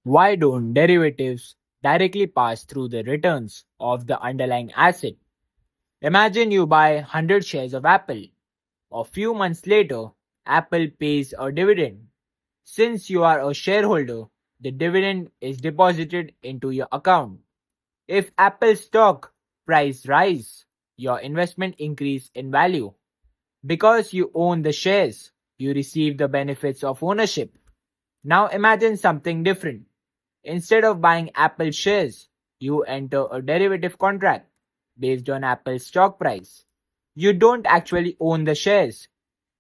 Why don't derivatives directly pass through the returns of the underlying asset? Imagine you buy 100 shares of Apple. A few months later, Apple pays a dividend. Since you are a shareholder, the dividend is deposited into your account. If Apple stock price rise, your investment increase in value. Because you own the shares, you receive the benefits of ownership. Now imagine something different. Instead of buying Apple shares, you enter a derivative contract based on Apple's stock price. You don't actually own the shares.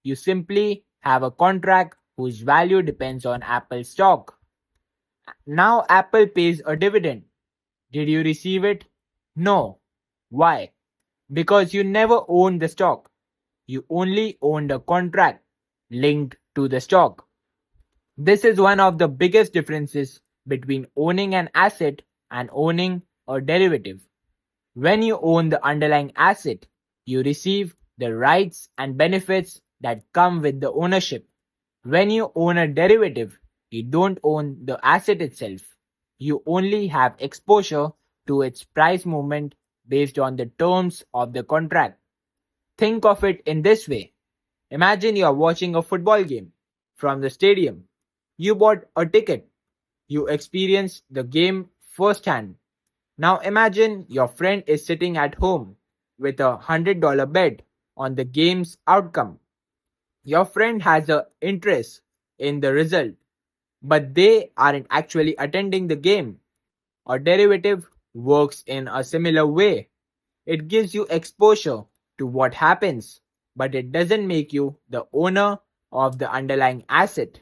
You simply have a contract whose value depends on Apple's stock. Now Apple pays a dividend. Did you receive it? No. Why? Because you never owned the stock. You only owned a contract linked to the stock. This is one of the biggest differences between owning an asset and owning a derivative. When you own the underlying asset, you receive the rights and benefits that come with the ownership. When you own a derivative, you don't own the asset itself. You only have exposure to its price movement based on the terms of the contract. Think of it in this way. Imagine you are watching a football game from the stadium. You bought a ticket. You experienced the game firsthand. Now imagine your friend is sitting at home with $100 bet on the game's outcome. Your friend has an interest in the result, but they aren't actually attending the game. A derivative works in a similar way. It gives you exposure to what happens, but it doesn't make you the owner of the underlying asset.